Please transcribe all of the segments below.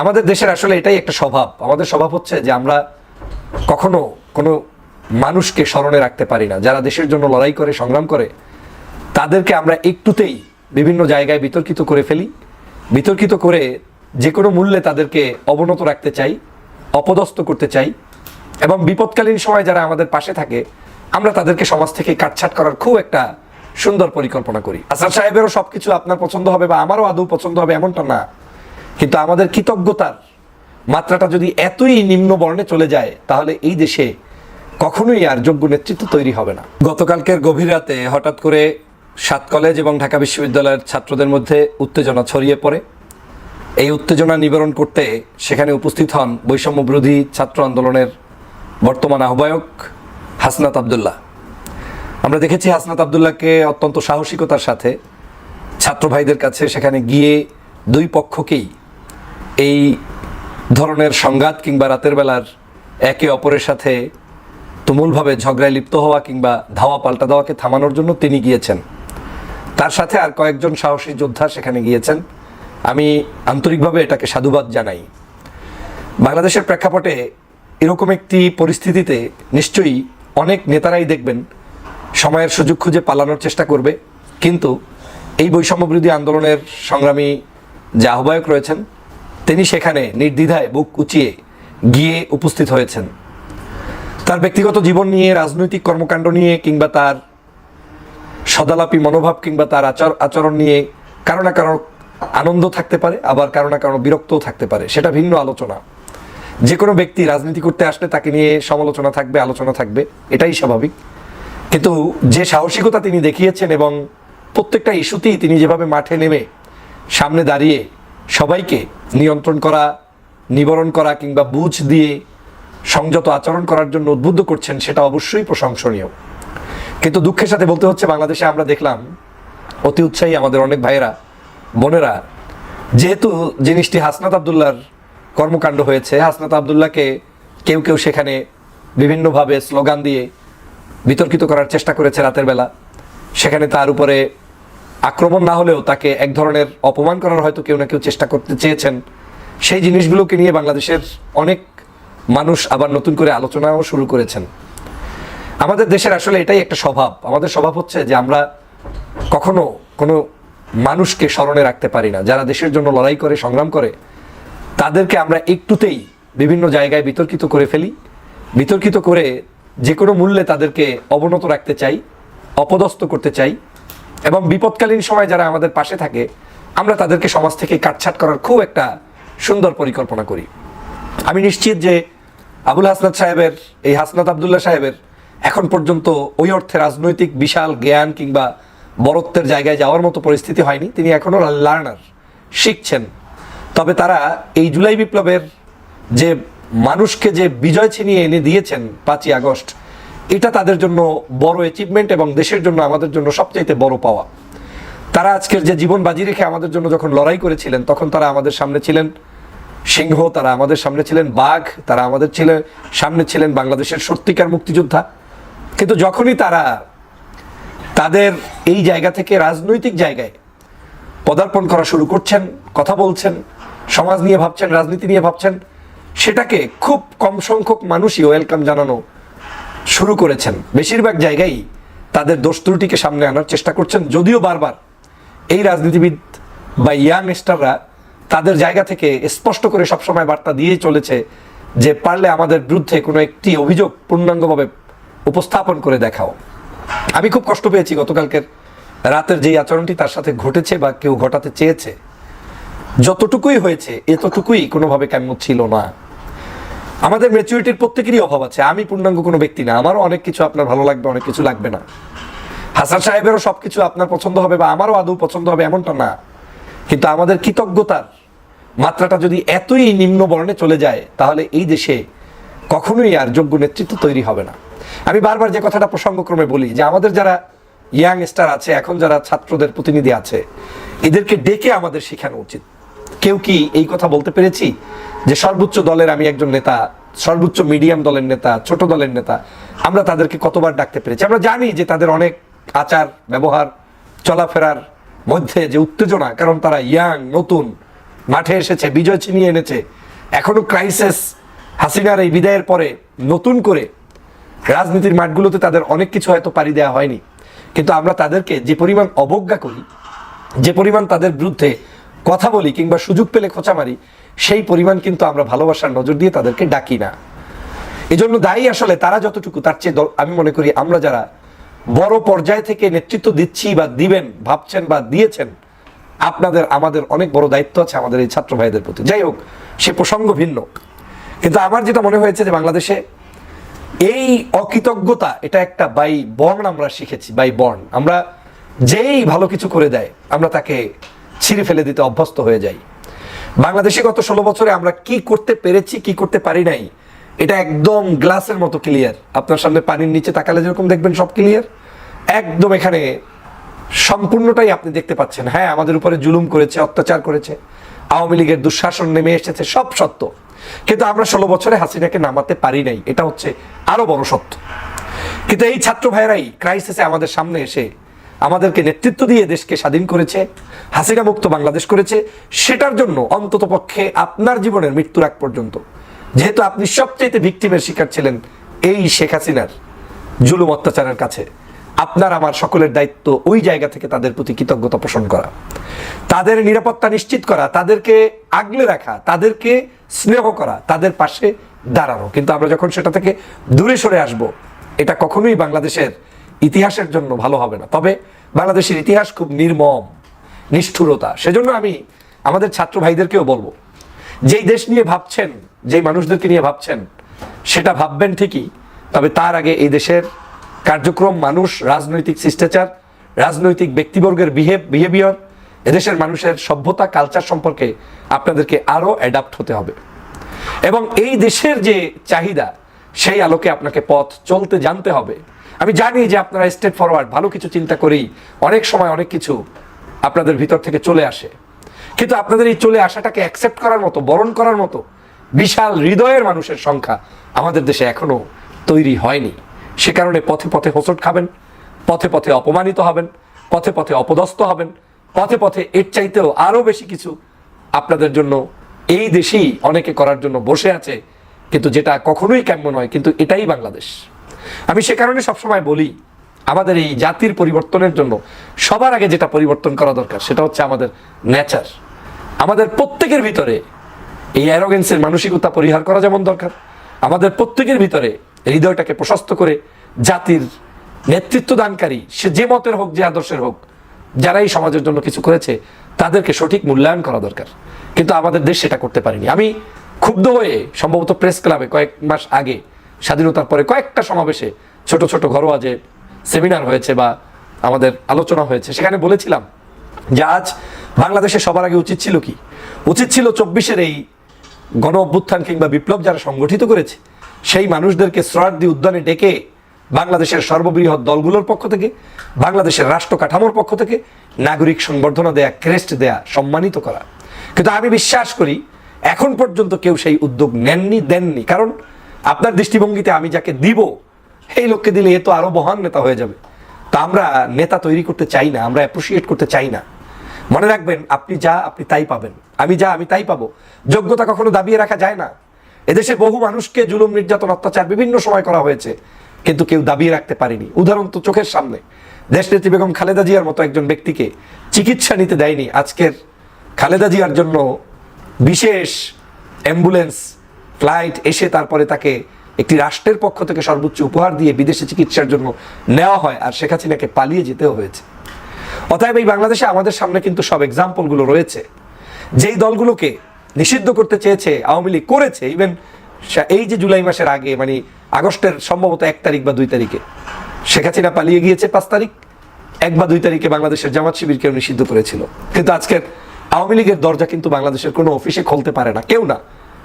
আমাদের দেশের আসলে এটাই একটা স্বভাব। আমাদের স্বভাব হচ্ছে যে আমরা কখনো কোনো মানুষকে স্মরণে রাখতে পারি না। যারা দেশের জন্য লড়াই করে, সংগ্রাম করে, তাদেরকে আমরা একটুতেই বিভিন্ন জায়গায় বিতর্কিত করে ফেলি। বিতর্কিত করে যে কোনো মূল্যে তাদেরকে অবনত রাখতে চাই, অপদস্থ করতে চাই, এবং বিপদকালীন সময় যারা আমাদের পাশে থাকে আমরা তাদেরকে সমাজ থেকে কাটছাট করার খুব একটা সুন্দর পরিকল্পনা করি। হাসান সাহেবেরও সবকিছু আপনার পছন্দ হবে বা আমারও আদৌ পছন্দ হবে এমনটা না, কিন্তু আমাদের কৃতজ্ঞতার মাত্রাটা যদি এতই নিম্ন বর্ণে চলে যায় তাহলে এই দেশে কখনোই আর যোগ্য নেতৃত্ব তৈরি হবে না। গতকালকের গভীর রাতে হঠাৎ করে 7 কলেজ এবং ঢাকা বিশ্ববিদ্যালয়ের ছাত্রদের মধ্যে উত্তেজনা ছড়িয়ে পড়ে। এই উত্তেজনা নিবারণ করতে সেখানে উপস্থিত হন বৈষম্য বিরোধী ছাত্র আন্দোলনের বর্তমান আহ্বায়ক হাসনাত আবদুল্লাহ। আমরা দেখেছি হাসনাত আবদুল্লাহকে অত্যন্ত সাহসিকতার সাথে ছাত্র ভাইদের কাছে সেখানে গিয়ে দুই পক্ষকেই এই ধরনের সংঘাত কিংবা রাতের বেলার একে অপরের সাথে তুমুলভাবে ঝগড়ায় লিপ্ত হওয়া কিংবা ধাওয়া পাল্টা দেওয়াকে থামানোর জন্য তিনি গিয়েছেন। তার সাথে আর কয়েকজন সাহসী যোদ্ধা সেখানে গিয়েছেন। আমি আন্তরিকভাবে এটাকে সাধুবাদ জানাই। বাংলাদেশের প্রেক্ষাপটে এরকম একটি পরিস্থিতিতে নিশ্চয়ই অনেক নেতারাই দেখবেন সময়ের সুযোগ খুঁজে পালানোর চেষ্টা করবে, কিন্তু এই বৈষম্য বিরোধী আন্দোলনের সংগ্রামী যে আহ্বায়ক রয়েছেন তিনি সেখানে নির্দ্বিধায় বুক উঁচিয়ে গিয়ে উপস্থিত হয়েছেন। তার ব্যক্তিগত জীবন নিয়ে, রাজনৈতিক কর্মকাণ্ড নিয়ে কিংবা তার সদালাপী মনোভাব কিংবা তার আচরণ নিয়ে কারো না কারো আনন্দ থাকতে পারে, আবার কারো না কারো বিরক্তও থাকতে পারে, সেটা ভিন্ন আলোচনা। যে কোনো ব্যক্তি রাজনীতি করতে আসলে তাকে নিয়ে সমালোচনা থাকবে, আলোচনা থাকবে, এটাই স্বাভাবিক। কিন্তু যে সাহসিকতা তিনি দেখিয়েছেন এবং প্রত্যেকটা ইস্যুতেই তিনি যেভাবে মাঠে নেমে সামনে দাঁড়িয়ে সবাইকে নিয়ন্ত্রণ করা, নিবারণ করা কিংবা বুঝ দিয়ে সংযত আচরণ করার জন্য উদ্বুদ্ধ করছেন, সেটা অবশ্যই প্রশংসনীয়। কিন্তু দুঃখের সাথে বলতে হচ্ছে বাংলাদেশে আমরা দেখলাম অতি উৎসাহী আমাদের অনেক ভাইয়েরা, বোনেরা, যেহেতু জিনিসটি হাসনাত আবদুল্লাহর কর্মকাণ্ড হয়েছে, হাসনাত আবদুল্লাহকে কেউ কেউ সেখানে বিভিন্নভাবে স্লোগান দিয়ে বিতর্কিত করার চেষ্টা করেছে রাতের বেলা। সেখানে তার উপরে আক্রমণ না হলেও তাকে এক ধরনের অপমান করার হয়তো কেউ না কেউ চেষ্টা করতে চেয়েছেন। সেই জিনিসগুলোকে নিয়ে বাংলাদেশের অনেক মানুষ আবার নতুন করে আলোচনাও শুরু করেছেন। আমাদের দেশের আসলে এটাই একটা স্বভাব। আমাদের স্বভাব হচ্ছে যে আমরা কখনো কোনো মানুষকে স্মরণে রাখতে পারি না। যারা দেশের জন্য লড়াই করে, সংগ্রাম করে, তাদেরকে আমরা একটুতেই বিভিন্ন জায়গায় বিতর্কিত করে ফেলি। বিতর্কিত করে যে কোনো মূল্যে তাদেরকে অবনত রাখতে চাই, অপদস্থ করতে চাই, এবং বিপদকালীন সময় যারা আমাদের পাশে থাকে আমরা তাদেরকে সমাজ থেকে কাটছাট করার খুব একটা সুন্দর পরিকল্পনা করি। আমি নিশ্চিত যে আবুল হাসনাত সাহেবের, এই হাসনাত আবদুল্লাহ সাহেবের এখন পর্যন্ত ওই অর্থে রাজনৈতিক বিশাল জ্ঞান কিংবা বড়ত্বের জায়গায় যাওয়ার মতো পরিস্থিতি হয়নি। তিনি এখনও লার্নার, শিখছেন। তবে তারা এই জুলাই বিপ্লবের যে মানুষকে যে বিজয় ছিনিয়ে এনে দিয়েছেন 5ই আগস্ট, এটা তাদের জন্য বড় অ্যাচিভমেন্ট এবং দেশের জন্য, আমাদের জন্য সবচাইতে বড় পাওয়া। তারা আজকের যে জীবন বাজি রেখে আমাদের জন্য যখন লড়াই করেছিলেন তখন তারা আমাদের সামনে ছিলেন সিংহ, তারা আমাদের সামনে ছিলেন বাঘ, তারা আমাদের সামনে ছিলেন বাংলাদেশের সত্যিকার মুক্তিযোদ্ধা। কিন্তু যখনই তারা তাদের এই জায়গা থেকে রাজনৈতিক জায়গায় পদার্পণ করা শুরু করছেন, কথা বলছেন, সমাজ নিয়ে ভাবছেন, রাজনীতি নিয়ে ভাবছেন, সেটাকে খুব কম সংখ্যক মানুষই ওয়েলকাম জানানো শুরু করেছেন। বেশিরভাগ জায়গায় তাদের দোষ ত্রুটিকে সামনে আনার চেষ্টা করছেন, যদিও বারবার এই রাজনীতিবিদ বা ইয়াং স্টাররা তাদের জায়গা থেকে স্পষ্ট করে সবসময় বার্তা দিয়ে চলেছে যে পারলে আমাদের বিরুদ্ধে কোনো একটি অভিযোগ পূর্ণাঙ্গভাবে উপস্থাপন করে দেখাও। আমি খুব কষ্ট পেয়েছি গতকালকের রাতের যেই আচরণটি তার সাথে ঘটেছে বা কেউ ঘটাতে চেয়েছে। যতটুকুই হয়েছে এতটুকুই কোনোভাবে কাম্য ছিল না। আমাদের ম্যাচুরিটির প্রত্যেকেরই অভাব আছে। আমি পূর্ণাঙ্গ কোনো ব্যক্তি না, আমারও অনেক কিছু আপনার ভালো লাগবে, অনেক কিছু লাগবে না। হাসান সাহেবেরও সবকিছু আপনার পছন্দ হবে বা আমারও আদৌ পছন্দ হবে এমনটা না, কিন্তু আমাদের কৃতজ্ঞতার মাত্রাটা যদি এতই নিম্ন বর্ণে চলে যায় তাহলে এই দেশে কখনোই আর যোগ্য নেতৃত্ব তৈরি হবে না। আমি বারবার যে কথাটা প্রসঙ্গক্রমে বলি যে আমাদের যারা ইয়াং স্টার আছে, এখন যারা ছাত্রদের প্রতিনিধি আছে, এদেরকে ডেকে আমাদের শেখানো উচিত। কেউ কি এই কথা বলতে পেরেছি যে সর্বোচ্চ দলের আমি একজন নেতা, সর্বোচ্চ মিডিয়াম দলের নেতা, ছোট দলের নেতা, আমরা তাদেরকে কতবার ডাকতে পেরেছি? আমরা জানি যে তাদের অনেক আচার ব্যবহার, চলাফেরার মধ্যে যে উত্তেজনা, কারণ তারা ইয়াং, নতুন, মাঠে এসেছে, বিজয় ছিনিয়ে এনেছে। এখনো ক্রাইসিস, হাসিনার এই বিদায়ের পরে নতুন করে রাজনীতির মাঠগুলোতে তাদের অনেক কিছু হয়তো পাড়ি দেওয়া হয়নি, কিন্তু আমরা তাদেরকে যে পরিমাণ অবজ্ঞা করি, যে পরিমাণ তাদের বিরুদ্ধে কথা বলি কিংবা সুযোগ পেলে খোঁচা মারি, সেই পরিমাণ কিন্তু আমরা ভালোবাসার নজর দিয়ে তাদেরকে ডাকি না। এজন্য দায়ী আসলে তারা যতটুকু, তার চেয়ে আমি মনে করি আমরা যারা বড় পর্যায় থেকে নেতৃত্ব দিচ্ছি বা দিবেন ভাবছেন বা দিয়েছেন, আপনাদের আমাদের অনেক বড় দায়িত্ব আছে আমাদের এই ছাত্র ভাইদের প্রতি। যাই হোক, সে প্রসঙ্গ ভিন্ন। কিন্তু আমার যেটা মনে হয়েছে যে বাংলাদেশে এই অকৃতজ্ঞতা, এটা একটা বাই বর্ন আমরা শিখেছি, বাই বর্ন। আমরা যেই ভালো কিছু করে দেয় আমরা তাকে ছিঁড়ে ফেলে দিতে অভ্যস্ত হয়ে যাই। বাংলাদেশে গত 16 বছরে আমরা কি করতে পেরেছি, কি করতে পারি নাই, এটা একদম গ্লাসের মতো ক্লিয়ার। আপনার সামনে পানির নিচে তাকালে যেরকম দেখবেন সব ক্লিয়ার, একদম এখানে সম্পূর্ণটাই আপনি দেখতে পাচ্ছেন। হ্যাঁ, আমাদের উপরে জুলুম করেছে, অত্যাচার করেছে, আওয়ামী লীগের দুঃশাসন নেমে এসেছে, সব সত্য। কিন্তু আমরা 16 বছরে হাসিনাকে নামাতে পারি নাই, এটা হচ্ছে আরো বড় সত্য। কিন্তু এই ছাত্র ভাইরাই ক্রাইসিসে আমাদের সামনে এসে আমাদেরকে নেতৃত্ব দিয়ে দেশকে স্বাধীন করেছে, হাসিনা মুক্ত বাংলাদেশ করেছে। সেটার জন্য অন্তত পক্ষে আপনার জীবনের মৃত্যুর আগ পর্যন্ত, যেহেতু আপনি সবচেয়ে ভিকটিমের শিকার ছিলেন এই শেখ হাসিনার জুলুম অত্যাচারের কাছে, আপনার আমার সকলের দায়িত্ব ওই জায়গা থেকে তাদের প্রতি কৃতজ্ঞতা পোষণ করা, তাদের নিরাপত্তা নিশ্চিত করা, তাদেরকে আগলে রাখা, তাদেরকে স্নেহ করা, তাদের পাশে দাঁড়ানো। কিন্তু আমরা যখন সেটা থেকে দূরে সরে আসব, এটা কখনোই বাংলাদেশের ইতিহাসের জন্য ভালো হবে না। তবে বাংলাদেশের ইতিহাস খুব নির্মম, নিষ্ঠুরতা। সেজন্য আমি আমাদের ছাত্র ভাইদেরকেও বলবো, যেই দেশ নিয়ে ভাবছেন, যেই মানুষদেরকে নিয়ে ভাবছেন, সেটা ভাববেন ঠিকই, তবে তার আগে এই দেশের কার্যক্রম, মানুষ, রাজনৈতিক শিষ্টাচার, রাজনৈতিক ব্যক্তিবর্গের বিহেভিয়ার, এদেশের মানুষের সভ্যতা, কালচার সম্পর্কে আপনাদেরকে আরো অ্যাডাপ্ট হতে হবে। এবং এই দেশের যে চাহিদা, সেই আলোকে আপনাকে পথ চলতে জানতে হবে। আমি জানি যে আপনারা স্ট্রেট ফরওয়ার্ড, ভালো কিছু চিন্তা করেই অনেক সময় অনেক কিছু আপনাদের ভিতর থেকে চলে আসে, কিন্তু আপনাদের এই চলে আসাটাকে অ্যাকসেপ্ট করার মতো, বরণ করার মতো বিশাল হৃদয়ের মানুষের সংখ্যা আমাদের দেশে এখনো তৈরি হয়নি। সে কারণে পথে পথে হোঁচট খাবেন, পথে পথে অপমানিত হবেন, পথে পথে অপদস্থ হবেন, পথে পথে এর চাইতেও আরো বেশি কিছু আপনাদের জন্য এই দেশেই অনেকে করার জন্য বসে আছে, কিন্তু যেটা কখনোই কাম্য নয়। কিন্তু এটাই বাংলাদেশ। আমি সে কারণে সবসময় বলি, আমাদের এই জাতির পরিবর্তনের জন্য সবার আগে যেটা পরিবর্তন করা দরকার, সেটা হচ্ছে আমাদের নেচার। আমাদের প্রত্যেকের ভিতরে এই অ্যারোগেন্সের মানসিকতা পরিহার করা যেমন দরকার, আমাদের প্রত্যেকের ভিতরে হৃদয়টাকে প্রশস্ত করে জাতির নেতৃত্ব দানকারী, সে যে মতের হোক, যে আদর্শের হোক, যারা এই সমাজের জন্য কিছু করেছে, তাদেরকে সঠিক মূল্যায়ন করা দরকার। কিন্তু আমাদের দেশ সেটা করতে পারেনি। আমি ক্ষুব্ধ হয়ে সম্ভবত প্রেস ক্লাবে কয়েক মাস আগে, স্বাধীনতার পরে কয়েকটা সমাবেশে, ছোট ছোট ঘরোয়া যে সেমিনার হয়েছে বা আমাদের আলোচনা হয়েছে, সেখানে বলেছিলাম যে আজ বাংলাদেশে সবার আগে উচিত ছিল কি? উচিত ছিল 24-এর এই গণ অভ্যুত্থান কিংবা বিপ্লব যারা সংগঠিত করেছে, সেই মানুষদেরকে সোহরাওয়ার্দী উদ্যানে ডেকে বাংলাদেশের সর্ববৃহৎ দলগুলোর পক্ষ থেকে, বাংলাদেশের রাষ্ট্র কাঠামোর পক্ষ থেকে নাগরিক সংবর্ধনা দেয়া, ক্রেস্ট দেয়া, সম্মানিত করা। কিন্তু আমি বিশ্বাস করি এখন পর্যন্ত কেউ সেই উদ্যোগ দেননি। কারণ আপনার দৃষ্টিভঙ্গিতে আমি যাকে দিব, এই লোককে দিলে এ তো আরো মহান নেতা হয়ে যাবে। তো আমরা নেতা তৈরি করতে চাই না, আমরা অ্যাপ্রিসিয়েট করতে চাই না। মনে রাখবেন, আপনি যা আপনি তাই পাবেন, আমি যা আমি তাই পাবো। যোগ্যতা কখনো দাবিয়ে রাখা যায় না। এদেশে বহু মানুষকে জুলুম, নির্যাতন, অত্যাচার বিভিন্ন সময় করা হয়েছে, কিন্তু কেউ দাবিয়ে রাখতে পারেনি। উদাহরণ তো চোখের সামনে, দেশনেত্রী বেগম খালেদা জিয়ার মতো একজন ব্যক্তিকে চিকিৎসা নিতে দেয়নি। আজকের খালেদা জিয়ার জন্য বিশেষ অ্যাম্বুলেন্স, ফ্লাইট এসে তারপরে তাকে একটি রাষ্ট্রের পক্ষ থেকে সর্বোচ্চ উপহার দিয়ে বিদেশে চিকিৎসার জন্য নেওয়া হয়, আর শেখ হাসিনাকে পালিয়ে যেতেও হয়েছে। অতএব এই বাংলাদেশে আমাদের সামনে কিন্তু সব এক্সাম্পলগুলো রয়েছে। যেই দলগুলোকে নিষিদ্ধ করতে চেয়েছে আওয়ামী লীগ করেছে। ইভেন এই যে জুলাই মাসের আগে, মানে আগস্টের সম্ভবত 1 তারিখ বা 2 তারিখে শেখ হাসিনা পালিয়ে গিয়েছে, 5 তারিখ, 1 বা 2 তারিখে বাংলাদেশের জামাত শিবিরকেও নিষিদ্ধ করেছিল। কিন্তু আজকের আওয়ামী লীগের দরজা কিন্তু বাংলাদেশের কোনো অফিসে খুলতে পারে না, কেউ না।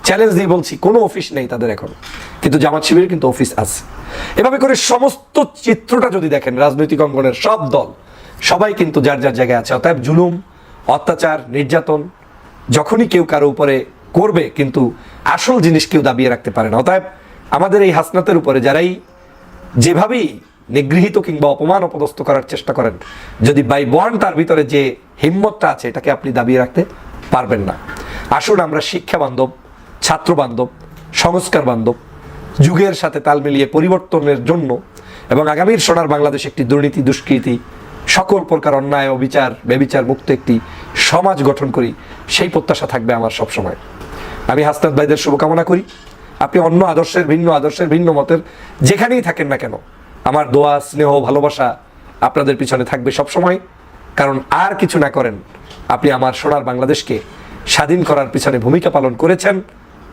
চ্যালেঞ্জ দিয়ে বলছি, কোনো অফিস নেই তাদের এখন, কিন্তু জামাত শিবিরের কিন্তু অফিস আছে। এভাবে করে সমস্ত চিত্রটা যদি দেখেন, রাজনৈতিক অঙ্গনের সব দল সবাই কিন্তু যার যার জায়গায় আছে। অতএব জুলুম, অত্যাচার, নির্যাতন যখনই কেউ কারো উপরে করবে, কিন্তু আসল জিনিস কেউ দাবিয়ে রাখতে পারে না। অতএব আমাদের এই হাসনাতের উপরে যারাই যেভাবেই নিগৃহীত কিংবা অপমান অপদস্থ করার চেষ্টা করেন, যদি বাই বর্ন তার ভিতরে যে হিম্মতটা আছে, এটাকে আপনি দাবিয়ে রাখতে পারবেন না। আসুন আমরা শিক্ষা বান্ধব, ছাত্র বান্ধব, সংস্কার বান্ধব, যুগের সাথে তাল মিলিয়ে পরিবর্তনের জন্য এবং আগামীর সোনার বাংলাদেশ একটি দুর্নীতি, দুষ্কৃতি, সকল প্রকার অন্যায়, অবিচার, বেবিচার মুক্ত একটি সমাজ গঠন করি, সেই প্রত্যাশা থাকবে আমার সবসময়। আমি হাসনাত ভাইদের শুভকামনা করি। আপনি অন্য আদর্শের, ভিন্ন মতের যেখানেই থাকেন না কেন, আমার দোয়া, স্নেহ, ভালোবাসা আপনাদের পিছনে থাকবে সবসময়। কারণ আর কিছু না করেন, আপনি আমার সোনার বাংলাদেশকে স্বাধীন করার পিছনে ভূমিকা পালন করেছেন।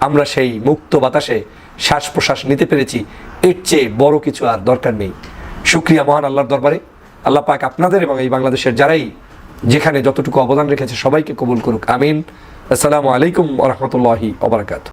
আমরা সেই মুক্ত বাতাসে শ্বাস প্রশ্বাস নিতে পেরেছি, এর চেয়ে বড় কিছু আর দরকার নেই। শুকরিয়া মহান আল্লাহর দরবারে। আল্লাহ পাক আপনাদের এবং এই বাংলাদেশের যারাই যেখানে যতটুকু অবদান রেখেছে সবাইকে কবুল করুক, আমিন। আসসালামু আলাইকুম ওয়া রাহমাতুল্লাহি ওয়া বারাকাতুহু।